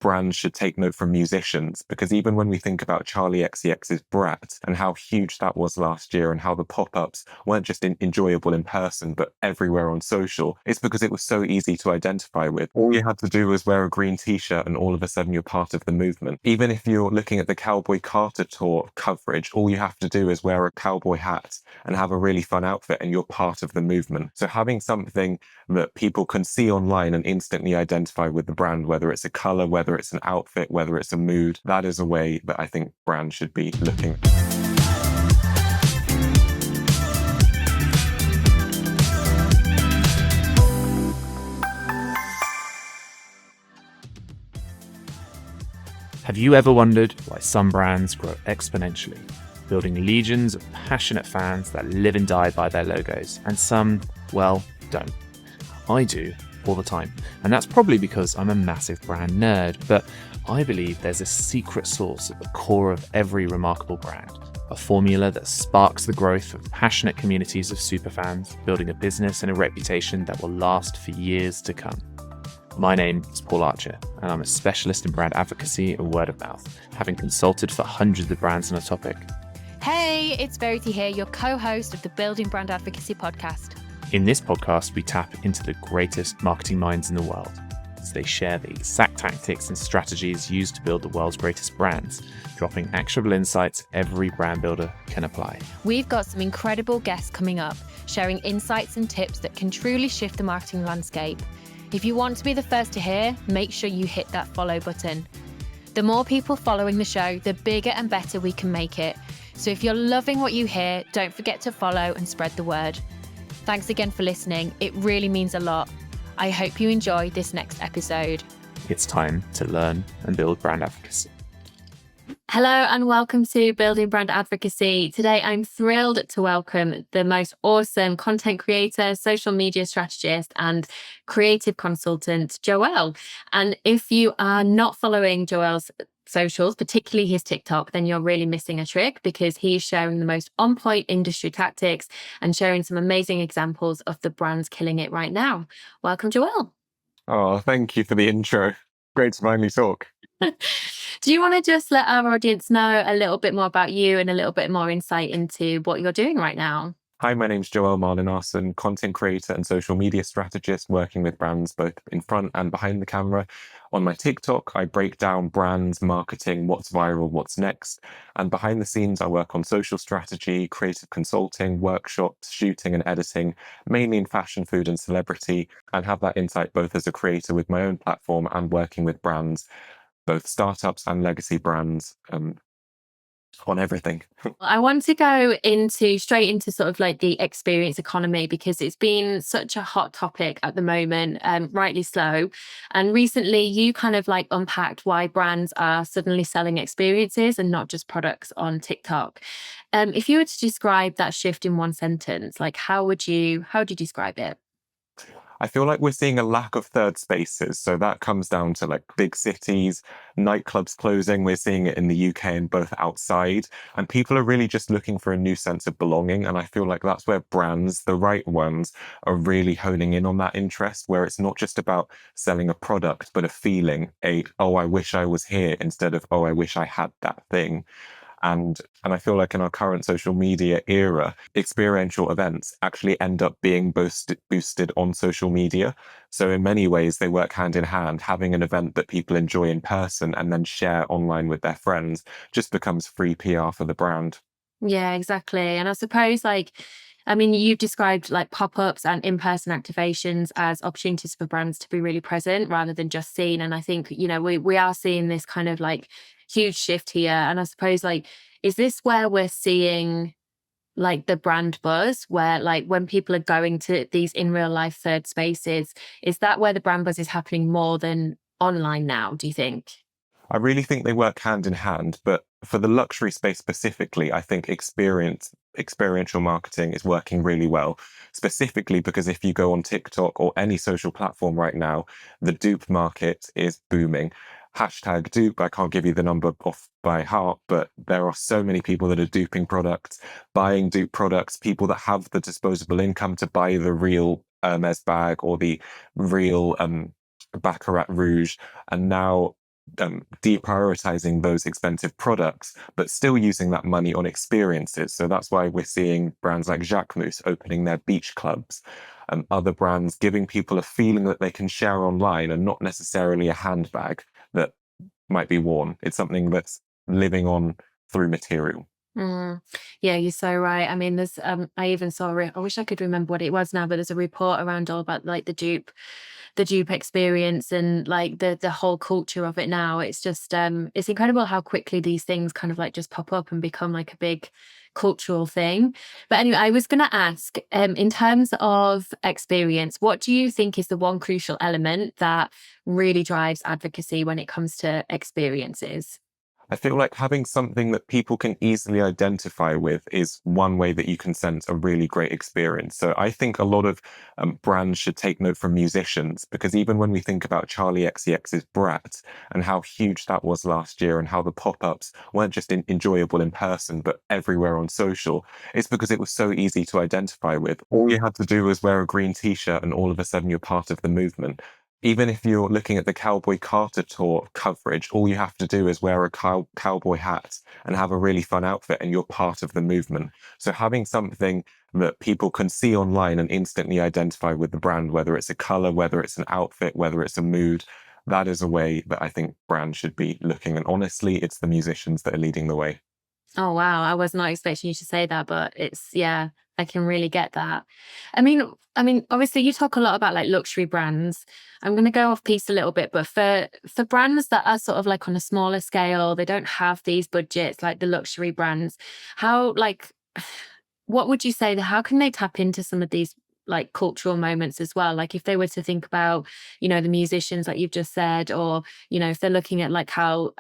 brands should take note from musicians, because even when we think about Charli XCX's Brat and how huge that was last year and how the pop-ups weren't just enjoyable in person but everywhere on social, it's because it was so easy to identify with. All you had to do was wear a green t-shirt and all of a sudden you're part of the movement. Even if you're looking at the Cowboy Carter tour coverage, all you have to do is wear a cowboy hat and have a really fun outfit and you're part of the movement. So having something that people can see online and instantly identify with the brand, whether it's a color, whether it's an outfit, whether it's a mood, that is a way that I think brands should be looking. Have you ever wondered why some brands grow exponentially, building legions of passionate fans that live and die by their logos, and some, well, don't? I do, all the time, and that's probably because I'm a massive brand nerd, but I believe there's a secret sauce at the core of every remarkable brand, a formula that sparks the growth of passionate communities of superfans, building a business and a reputation that will last for years to come. My name is Paul Archer, and I'm a specialist in brand advocacy and word of mouth, having consulted for hundreds of brands on a topic. Hey, it's Verity here, your co-host of the Building Brand Advocacy podcast. In this podcast, we tap into the greatest marketing minds in the world as they share the exact tactics and strategies used to build the world's greatest brands, dropping actionable insights every brand builder can apply. We've got some incredible guests coming up, sharing insights and tips that can truly shift the marketing landscape. If you want to be the first to hear, make sure you hit that follow button. The more people following the show, the bigger and better we can make it. So if you're loving what you hear, don't forget to follow and spread the word. Thanks again for listening. It really means a lot. I hope you enjoy this next episode. It's time to learn and build brand advocacy. Hello and welcome to Building Brand Advocacy. Today I'm thrilled to welcome the most awesome content creator, social media strategist and creative consultant, Joel. And if you are not following Joel's socials, particularly his TikTok, then you're really missing a trick, because he's sharing the most on-point industry tactics and sharing some amazing examples of the brands killing it right now. Welcome, Joel. Oh, thank you for the intro. Great to finally talk. Do you want to just let our audience know a little bit more about you and a little bit more insight into what you're doing right now? Hi, my name's Joel Marlinarson, content creator and social media strategist, working with brands both in front and behind the camera. On my TikTok, I break down brands, marketing, what's viral, what's next. And behind the scenes, I work on social strategy, creative consulting, workshops, shooting and editing, mainly in fashion, food and celebrity, and have that insight both as a creator with my own platform and working with brands, both startups and legacy brands, on everything. I want to go straight into sort of like the experience economy, because it's been such a hot topic at the moment, rightly so. And recently you kind of like unpacked why brands are suddenly selling experiences and not just products on TikTok. If you were to describe that shift in one sentence, like how would you describe it? I feel like we're seeing a lack of third spaces. So that comes down to like big cities, nightclubs closing. We're seeing it in the UK and both outside. And people are really just looking for a new sense of belonging. And I feel like that's where brands, the right ones, are really honing in on that interest, where it's not just about selling a product, but a feeling, oh, I wish I was here, instead of, oh, I wish I had that thing. And I feel like in our current social media era, experiential events actually end up being boosted on social media. So in many ways, they work hand in hand. Having an event that people enjoy in person and then share online with their friends just becomes free PR for the brand. Yeah, exactly. And I suppose you've described like pop-ups and in-person activations as opportunities for brands to be really present rather than just seen. And I think, we are seeing this kind of like huge shift here. And I suppose is this where we're seeing like the brand buzz, where like when people are going to these in real life third spaces, is that where the brand buzz is happening more than online now, do you think? I really think they work hand in hand, but for the luxury space specifically, I think experiential marketing is working really well, specifically because if you go on TikTok or any social platform right now, the dupe market is booming. Hashtag dupe, I can't give you the number off by heart, but there are so many people that are duping products, buying dupe products, people that have the disposable income to buy the real Hermes bag or the real Baccarat Rouge. And now deprioritizing those expensive products, but still using that money on experiences. So that's why we're seeing brands like Jacquemus opening their beach clubs, and other brands giving people a feeling that they can share online and not necessarily a handbag that might be worn. It's something that's living on through material. Mm. Yeah, you're so right. I mean, there's I even saw I wish I could remember what it was now, but there's a report around all about like the dupe experience and like the whole culture of it now. It's just it's incredible how quickly these things kind of like just pop up and become like a big cultural thing. But anyway, I was going to ask, in terms of experience, what do you think is the one crucial element that really drives advocacy when it comes to experiences? I feel like having something that people can easily identify with is one way that you can sense a really great experience. So I think a lot of brands should take note from musicians, because even when we think about Charli XCX's Brat and how huge that was last year and how the pop-ups weren't just enjoyable in person, but everywhere on social, it's because it was so easy to identify with. All you had to do was wear a green t-shirt and all of a sudden you're part of the movement. Even if you're looking at the Cowboy Carter tour coverage, all you have to do is wear a cowboy hat and have a really fun outfit, and you're part of the movement. So having something that people can see online and instantly identify with the brand, whether it's a color, whether it's an outfit, whether it's a mood, that is a way that I think brands should be looking. And honestly, it's the musicians that are leading the way. Oh wow, I was not expecting you to say that, but it's yeah, I can really get that. I mean, obviously you talk a lot about like luxury brands. I'm going to go off piece a little bit, but for brands that are sort of like on a smaller scale, they don't have these budgets like the luxury brands. How like what would you say that how can they tap into some of these like cultural moments as well? Like if they were to think about, you know, the musicians like you've just said, or, you know, if they're looking at like how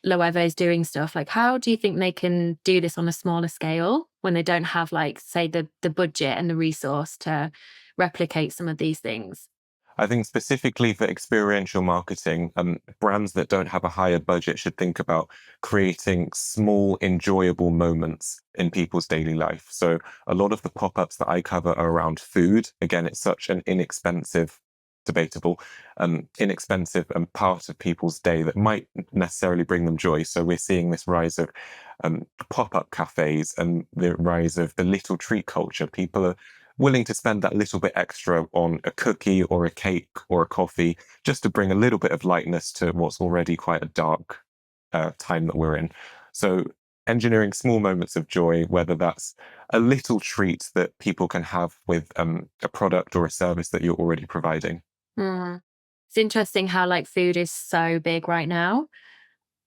Loewe is doing stuff, like how do you think they can do this on a smaller scale when they don't have like say the budget and the resource to replicate some of these things? I think specifically for experiential marketing, brands that don't have a higher budget should think about creating small, enjoyable moments in people's daily life. So a lot of the pop-ups that I cover are around food. Again, it's such an inexpensive, debatable, inexpensive part of people's day that might necessarily bring them joy. So we're seeing this rise of pop-up cafes and the rise of the little treat culture. People are willing to spend that little bit extra on a cookie or a cake or a coffee just to bring a little bit of lightness to what's already quite a dark time that we're in. So engineering small moments of joy, whether that's a little treat that people can have with a product or a service that you're already providing. Mm. It's interesting how like food is so big right now.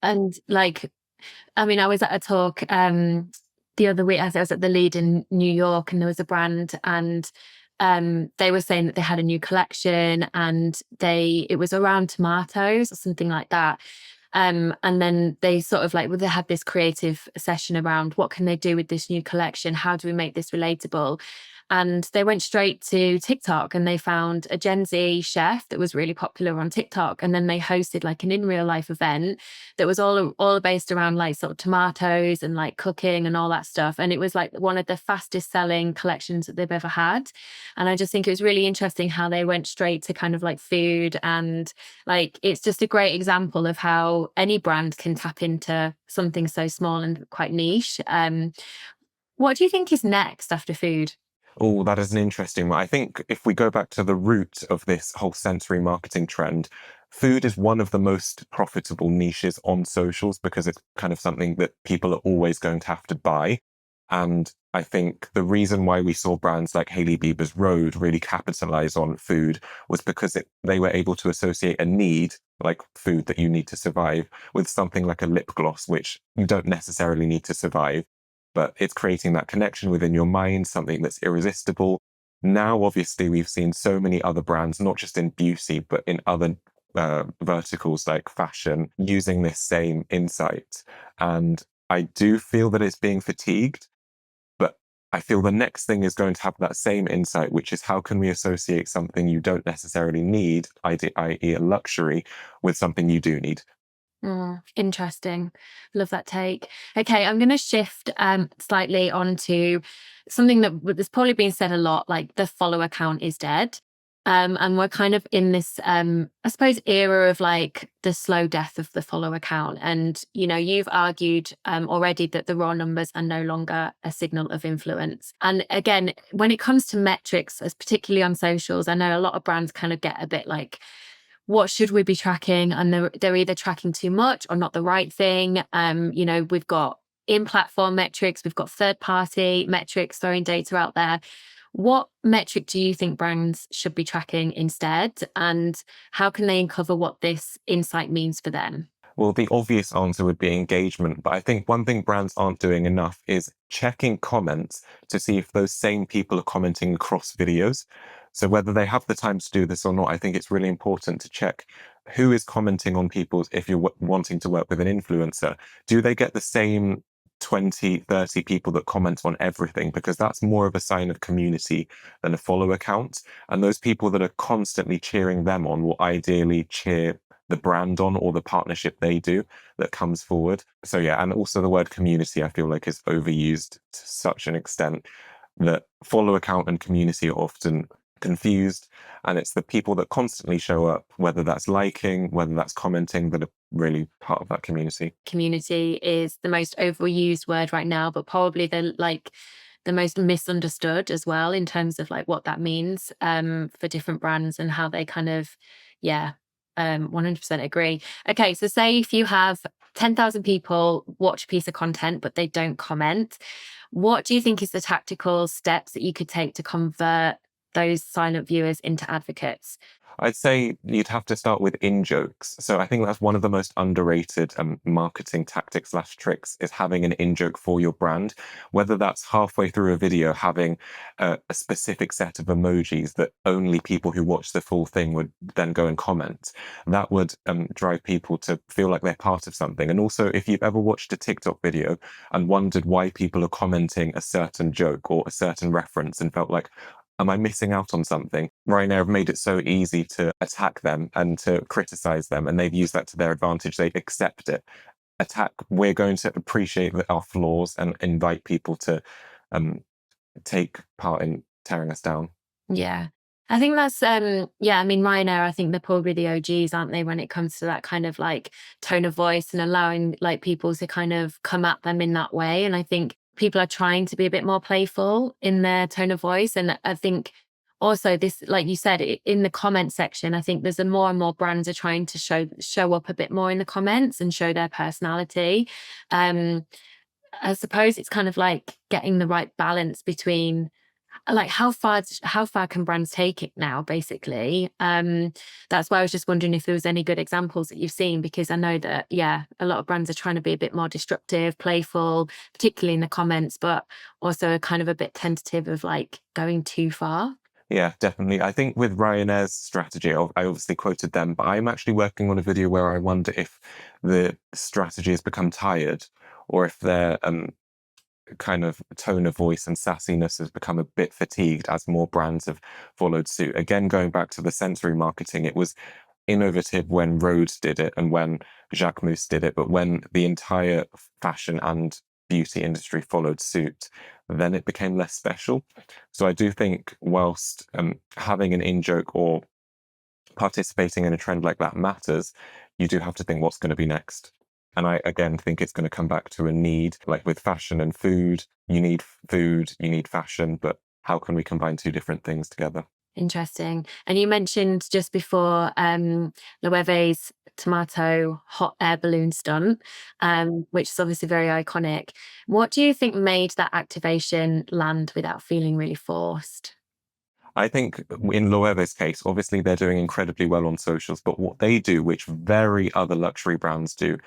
And like, I mean, I was at a talk the other week. I was at the Lead in New York, and there was a brand, and they were saying that they had a new collection, and it was around tomatoes or something like that. And then they sort of like, well, they had this creative session around what can they do with this new collection? How do we make this relatable? And they went straight to TikTok, and they found a Gen Z chef that was really popular on TikTok. And then they hosted like an in real life event that was all based around like sort of tomatoes and like cooking and all that stuff. And it was like one of the fastest selling collections that they've ever had. And I just think it was really interesting how they went straight to kind of like food, and like it's just a great example of how any brand can tap into something so small and quite niche. What do you think is next after food? Oh, that is an interesting one. I think if we go back to the root of this whole sensory marketing trend, food is one of the most profitable niches on socials because it's kind of something that people are always going to have to buy. And I think the reason why we saw brands like Hailey Bieber's Rhode really capitalize on food was because they were able to associate a need, like food that you need to survive, with something like a lip gloss, which you don't necessarily need to survive, but it's creating that connection within your mind, something that's irresistible. Now, obviously, we've seen so many other brands, not just in beauty, but in other verticals like fashion, using this same insight. And I do feel that it's being fatigued, but I feel the next thing is going to have that same insight, which is how can we associate something you don't necessarily need, i.e. a luxury, with something you do need. Interesting. Love that take. Okay, I'm going to shift slightly onto something that there's probably been said a lot, like the follower count is dead. And we're kind of in this, I suppose, era of like the slow death of the follower count. And, you know, you've argued already that the raw numbers are no longer a signal of influence. And again, when it comes to metrics, as particularly on socials, I know a lot of brands kind of get a bit like, what should we be tracking? And they're either tracking too much or not the right thing. You know, we've got in-platform metrics, we've got third-party metrics throwing data out there. What metric do you think brands should be tracking instead? And how can they uncover what this insight means for them? Well, the obvious answer would be engagement. But I think one thing brands aren't doing enough is checking comments to see if those same people are commenting across videos. So whether they have the time to do this or not, I think it's really important to check who is commenting on people's, if you're wanting to work with an influencer, do they get the same 20, 30 people that comment on everything? Because that's more of a sign of community than a follower count. And those people that are constantly cheering them on will ideally cheer the brand on or the partnership they do that comes forward. So yeah, and also the word community, I feel like is overused to such an extent that follower count and community are often confused. And it's the people that constantly show up, whether that's liking, whether that's commenting, that are really part of that community. Community is the most overused word right now, but probably the most misunderstood as well in terms of like what that means for different brands and how they kind of, 100% agree. Okay, so say if you have 10,000 people watch a piece of content, but they don't comment, what do you think is the tactical steps that you could take to convert those silent viewers into advocates? I'd say you'd have to start with in-jokes. So I think that's one of the most underrated marketing tactics / tricks is having an in-joke for your brand, whether that's halfway through a video, having a specific set of emojis that only people who watch the full thing would then go and comment. That would drive people to feel like they're part of something. And also, if you've ever watched a TikTok video and wondered why people are commenting a certain joke or a certain reference and felt like, am I missing out on something? Ryanair have made it so easy to attack them and to criticize them, and they've used that to their advantage. They accept it. Attack, we're going to appreciate our flaws and invite people to take part in tearing us down. Yeah. I think that's I mean Ryanair, I think they're probably the OGs, aren't they, when it comes to that kind of like tone of voice and allowing like people to kind of come at them in that way. And I think people are trying to be a bit more playful in their tone of voice. And I think also this, like you said, in the comment section, I think there's a more and more brands are trying to show up a bit more in the comments and show their personality. I suppose it's kind of like getting the right balance between like how far can brands take it now, basically. That's why I was just wondering if there was any good examples that you've seen, because I know that a lot of brands are trying to be a bit more disruptive, playful, particularly in the comments, but also kind of a bit tentative of like going too far. Yeah, definitely. I think with Ryanair's strategy, I obviously quoted them, but I'm actually working on a video where I wonder if the strategy has become tired or if their kind of tone of voice and sassiness has become a bit fatigued as more brands have followed suit. Again, going back to the sensory marketing, it was innovative when Rhodes did it and when Jacquemus did it, but when the entire fashion and beauty industry followed suit, then it became less special. So I do think whilst having an in-joke or participating in a trend like that matters, you do have to think what's going to be next. And I, again, think it's going to come back to a need, like with fashion and food. You need food, you need fashion, but how can we combine two different things together? Interesting. And you mentioned just before Loewe's tomato hot air balloon stunt, which is obviously very iconic. What do you think made that activation land without feeling really forced? I think in Loewe's case, obviously they're doing incredibly well on socials, but what they do, which very other luxury brands do,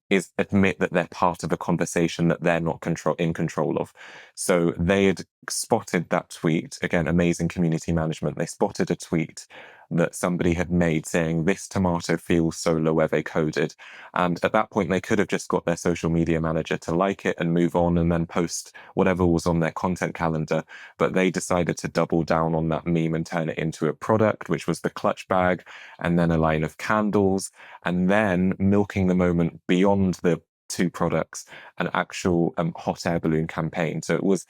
is admit that they're part of a conversation that they're not in control of. So they had spotted that tweet, again, amazing community management. They spotted a tweet that somebody had made saying, this tomato feels so Loewe coded. And at that point, they could have just got their social media manager to like it and move on and then post whatever was on their content calendar. But they decided to double down on that meme and turn it into a product, which was the clutch bag, and then a line of candles, and then milking the moment beyond the two products, an actual hot air balloon campaign. So it was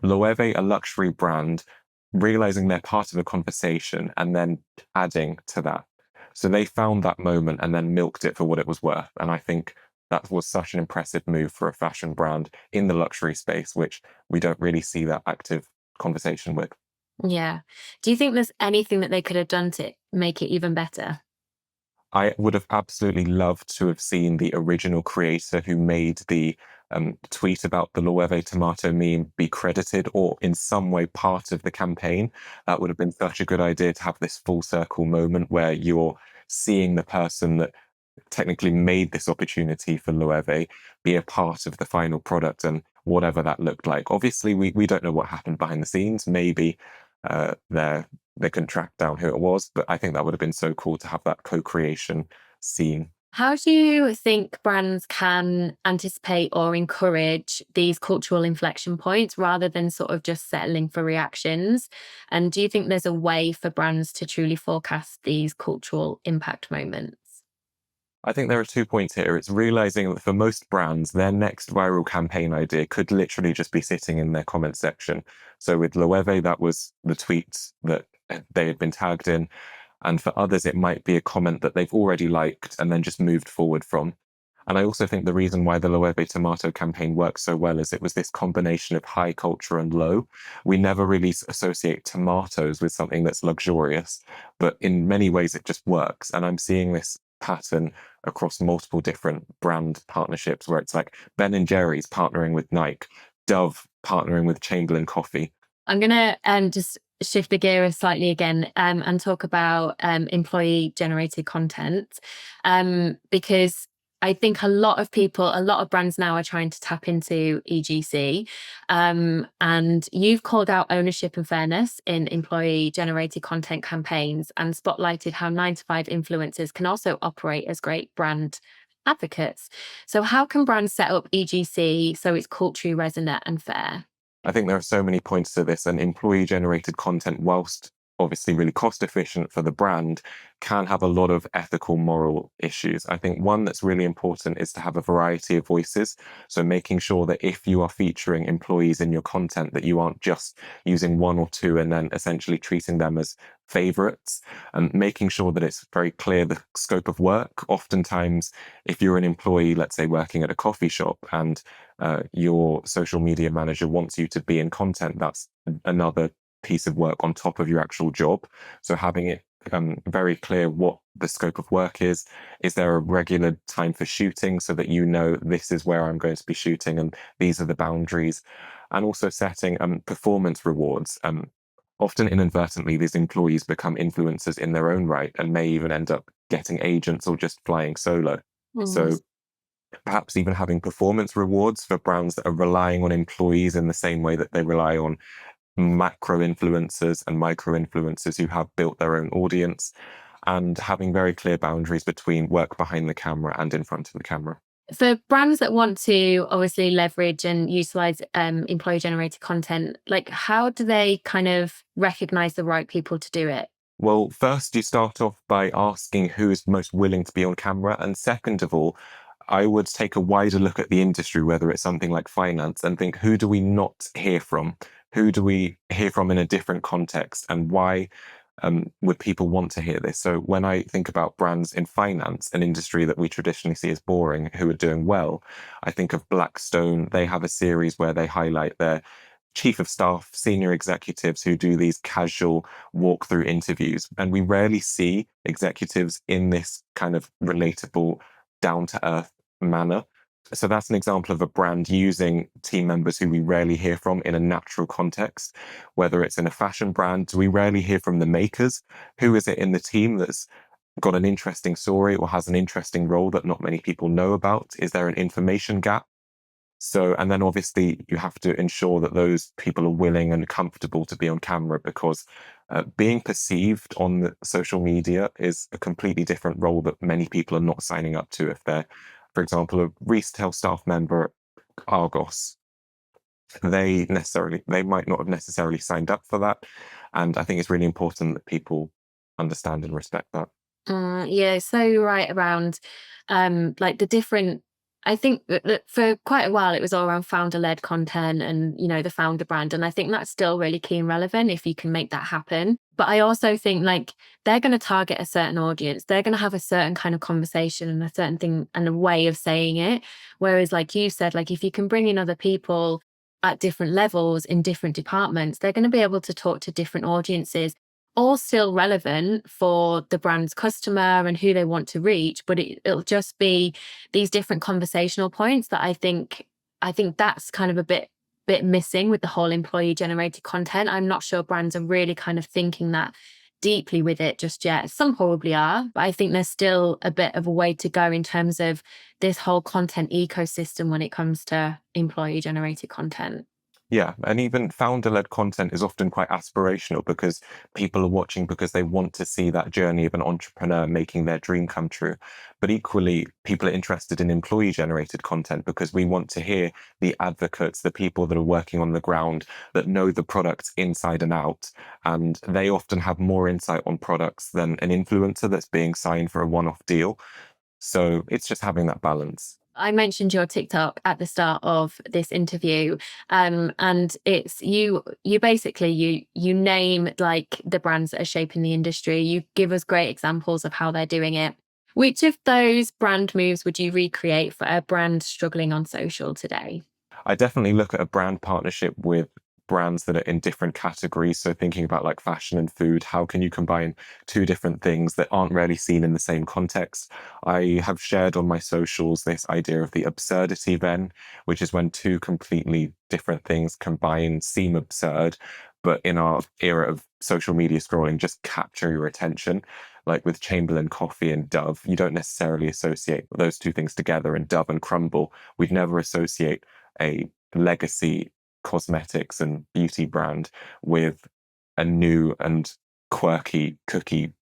Loewe, a luxury brand, realizing they're part of a conversation and then adding to that. So they found that moment and then milked it for what it was worth. And I think that was such an impressive move for a fashion brand in the luxury space, which we don't really see that active conversation with. Yeah. Do you think there's anything that they could have done to make it even better? I would have absolutely loved to have seen the original creator who made the tweet about the Loewe tomato meme be credited or in some way part of the campaign. That would have been such a good idea to have this full circle moment where you're seeing the person that technically made this opportunity for Loewe be a part of the final product and whatever that looked like. Obviously, we don't know what happened behind the scenes. Maybe they couldn't track down who it was, but I think that would have been so cool to have that co-creation scene. How do you think brands can anticipate or encourage these cultural inflection points rather than sort of just settling for reactions? And do you think there's a way for brands to truly forecast these cultural impact moments? I think there are 2 points here. It's realizing that for most brands, their next viral campaign idea could literally just be sitting in their comment section. So with Loewe, that was the tweets that they had been tagged in. And for others, it might be a comment that they've already liked and then just moved forward from. And I also think the reason why the Loewe tomato campaign works so well is it was this combination of high culture and low. We never really associate tomatoes with something that's luxurious, but in many ways it just works. And I'm seeing this pattern across multiple different brand partnerships where it's like Ben and Jerry's partnering with Nike, Dove partnering with Chamberlain Coffee. I'm going to just shift the gear slightly again and talk about employee generated content because I think a lot of brands now are trying to tap into EGC. And you've called out ownership and fairness in employee generated content campaigns and spotlighted how 9-to-5 influencers can also operate as great brand advocates. So how can brands set up EGC so it's culturally resonant and fair? I think there are so many points to this, and employee generated content, whilst obviously really cost efficient for the brand, can have a lot of ethical, moral issues. I think one that's really important is to have a variety of voices. So making sure that if you are featuring employees in your content, that you aren't just using one or two and then essentially treating them as favorites, and making sure that it's very clear the scope of work. Oftentimes, if you're an employee, let's say working at a coffee shop, and your social media manager wants you to be in content, that's another piece of work on top of your actual job. So having it very clear what the scope of work is there a regular time for shooting so that you know this is where I'm going to be shooting and these are the boundaries, and also setting performance rewards. Often inadvertently, these employees become influencers in their own right and may even end up getting agents or just flying solo. So perhaps even having performance rewards for brands that are relying on employees in the same way that they rely on macro influencers and micro influencers who have built their own audience, and having very clear boundaries between work behind the camera and in front of the camera. For brands that want to obviously leverage and utilize employee generated content, like how do they kind of recognize the right people to do it? Well, first you start off by asking who is most willing to be on camera. And second of all, I would take a wider look at the industry, whether it's something like finance, and think, who do we not hear from? Who do we hear from in a different context? And why would people want to hear this? So when I think about brands in finance, an industry that we traditionally see as boring, who are doing well, I think of Blackstone. They have a series where they highlight their chief of staff, senior executives who do these casual walkthrough interviews. And we rarely see executives in this kind of relatable, down-to-earth manner. So that's an example of a brand using team members who we rarely hear from in a natural context. Whether it's in a fashion brand, we rarely hear from the makers. Who is it in the team that's got an interesting story or has an interesting role that not many people know about? Is there an information gap? So, and then obviously you have to ensure that those people are willing and comfortable to be on camera, because being perceived on the social media is a completely different role that many people are not signing up to. If they're, for example, a retail staff member at Argos, they might not have necessarily signed up for that. And I think it's really important that people understand and respect that. Yeah, so right around like the different I think that for quite a while it was all around founder-led content and, you know, the founder brand. And I think that's still really key and relevant if you can make that happen. But I also think like they're going to target a certain audience. They're going to have a certain kind of conversation and a certain thing and a way of saying it. Whereas like you said, like if you can bring in other people at different levels in different departments, they're going to be able to talk to different audiences, all still relevant for the brand's customer and who they want to reach, but it'll just be these different conversational points that I think that's kind of a bit missing with the whole employee generated content. I'm not sure brands are really kind of thinking that deeply with it just yet. Some probably are, but I think there's still a bit of a way to go in terms of this whole content ecosystem when it comes to employee generated content. Yeah, and even founder-led content is often quite aspirational because people are watching because they want to see that journey of an entrepreneur making their dream come true. But equally, people are interested in employee-generated content because we want to hear the advocates, the people that are working on the ground, that know the products inside and out. And they often have more insight on products than an influencer that's being signed for a one-off deal. So it's just having that balance. I mentioned your TikTok at the start of this interview, and it's you basically you name like the brands that are shaping the industry. You give us great examples of how they're doing it. Which of those brand moves would you recreate for a brand struggling on social today? I definitely look at a brand partnership with brands that are in different categories. So thinking about like fashion and food, how can you combine two different things that aren't really seen in the same context? I have shared on my socials this idea of the absurdity then, which is when two completely different things combine, seem absurd, but in our era of social media scrolling, just capture your attention. Like with Chamberlain Coffee and Dove, you don't necessarily associate those two things together, and Dove and Crumble. We'd never associate a legacy cosmetics and beauty brand with a new and quirky cookie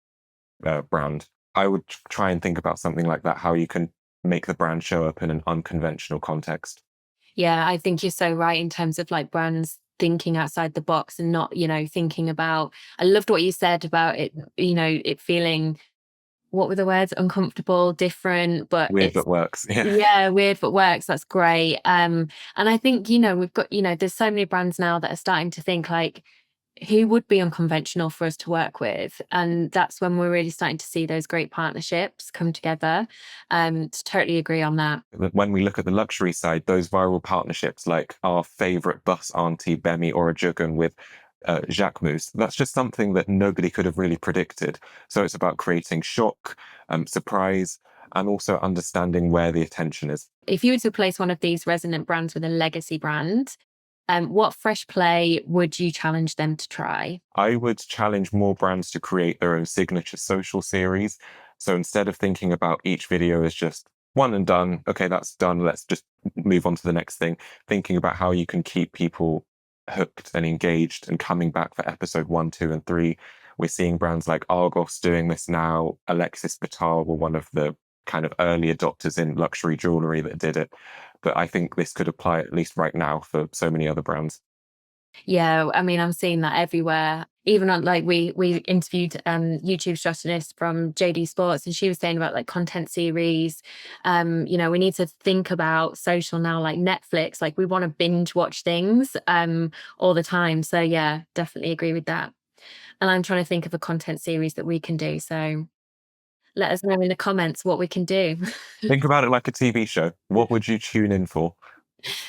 brand. I would try and think about something like that, how you can make the brand show up in an unconventional context. Yeah, I think you're so right in terms of like brands thinking outside the box and not, you know, thinking about, I loved what you said about it, you know, it feeling, what were the words? Uncomfortable, different, but Weird it's, but works. Yeah. yeah, weird but works. That's great. And I think, you know, we've got, you know, there's so many brands now that are starting to think like, who would be unconventional for us to work with? And that's when we're really starting to see those great partnerships come together. To totally agree on that. When we look at the luxury side, those viral partnerships like our favorite bus auntie Bemi Orajugun with Jacquemus, that's just something that nobody could have really predicted. So it's about creating shock, surprise, and also understanding where the attention is. If you were to replace one of these resonant brands with a legacy brand, what fresh play would you challenge them to try? I would challenge more brands to create their own signature social series. So instead of thinking about each video as just one and done, okay, that's done, let's just move on to the next thing, thinking about how you can keep people hooked and engaged and coming back for episode 1, 2, and 3. We're seeing brands like Argos doing this now. Alexis Bittar were one of the kind of early adopters in luxury jewelry that did it. But I think this could apply at least right now for so many other brands. Yeah, I mean, I'm seeing that everywhere. Even on like we interviewed YouTube strategist from JD Sports, and she was saying about like content series. You know, we need to think about social now like Netflix. Like we want to binge watch things all the time. So yeah, definitely agree with that. And I'm trying to think of a content series that we can do. So let us know in the comments what we can do. Think about it like a TV show. What would you tune in for?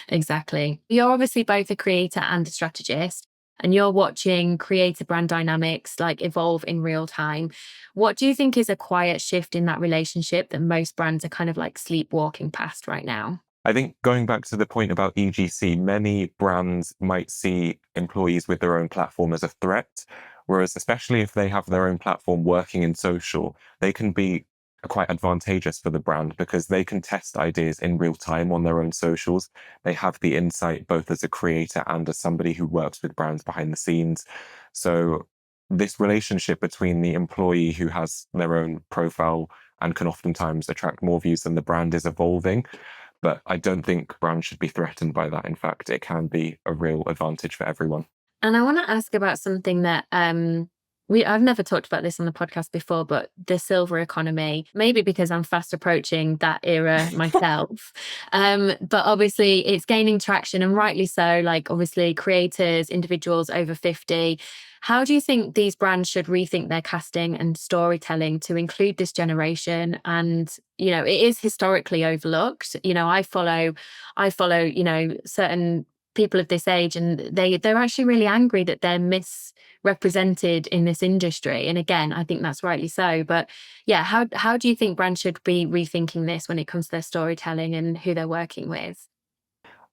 Exactly. You're obviously both a creator and a strategist, and you're watching creator brand dynamics like evolve in real time. What do you think is a quiet shift in that relationship that most brands are kind of like sleepwalking past right now? I think going back to the point about EGC, many brands might see employees with their own platform as a threat, whereas especially if they have their own platform working in social, they can be quite advantageous for the brand because they can test ideas in real time on their own socials. They have the insight both as a creator and as somebody who works with brands behind the scenes. So this relationship between the employee who has their own profile and can oftentimes attract more views than the brand is evolving. But I don't think brands should be threatened by that. In fact, it can be a real advantage for everyone. And I want to ask about something that I've never talked about this on the podcast before, but the silver economy, maybe because I'm fast approaching that era myself. But obviously it's gaining traction, and rightly so. Like, obviously creators, individuals over 50. How do you think these brands should rethink their casting and storytelling to include this generation? And, you know, it is historically overlooked. You know, I follow, you know, certain people of this age, and they're actually really angry that they're misrepresented in this industry. And again, I think that's rightly so. But yeah, how do you think brands should be rethinking this when it comes to their storytelling and who they're working with?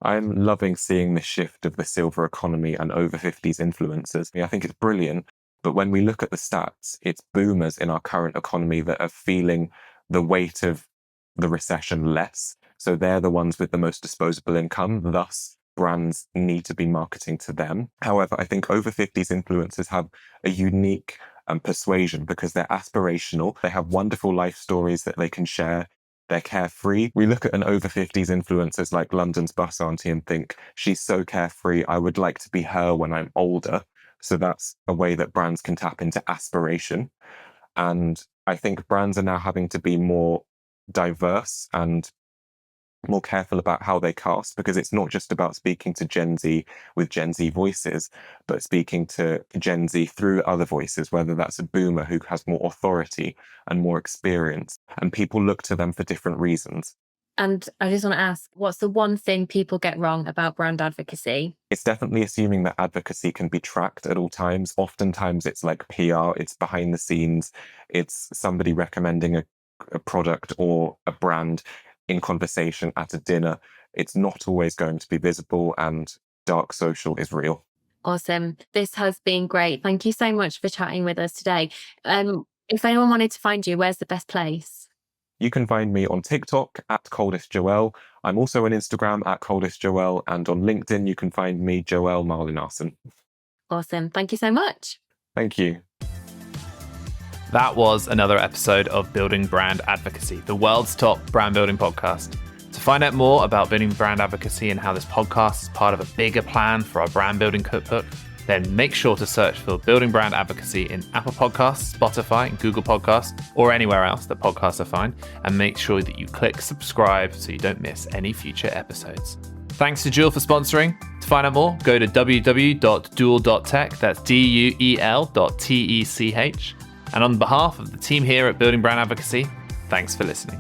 I'm loving seeing the shift of the silver economy and over 50s influencers. I think it's brilliant. But when we look at the stats, it's boomers in our current economy that are feeling the weight of the recession less. So they're the ones with the most disposable income. Thus, brands need to be marketing to them. However, I think over 50s influencers have a unique persuasion because they're aspirational. They have wonderful life stories that they can share. They're carefree. We look at an over 50s influencers like London's Bus Auntie and think, she's so carefree. I would like to be her when I'm older. So that's a way that brands can tap into aspiration. And I think brands are now having to be more diverse and more careful about how they cast, because it's not just about speaking to Gen Z with Gen Z voices, but speaking to Gen Z through other voices, whether that's a boomer who has more authority and more experience, and people look to them for different reasons. And I just want to ask, what's the one thing people get wrong about brand advocacy? It's definitely assuming that advocacy can be tracked at all times. Oftentimes it's like PR, it's behind the scenes, it's somebody recommending a product or a brand in conversation at a dinner. It's not always going to be visible, and dark social is real. Awesome. This has been great. Thank you so much for chatting with us today. If anyone wanted to find you, where's the best place? You can find me on TikTok at Coldest Joel. I'm also on Instagram at Coldest Joel, and on LinkedIn you can find me Joel Marlinarson. Awesome. Thank you so much. Thank you. That was another episode of Building Brand Advocacy, the world's top brand building podcast. To find out more about building brand advocacy and how this podcast is part of a bigger plan for our brand building cookbook, then make sure to search for Building Brand Advocacy in Apple Podcasts, Spotify, and Google Podcasts, or anywhere else that podcasts are found, and make sure that you click subscribe so you don't miss any future episodes. Thanks to Duel for sponsoring. To find out more, go to www.duel.tech, that's duel.tech. And on behalf of the team here at Building Brand Advocacy, thanks for listening.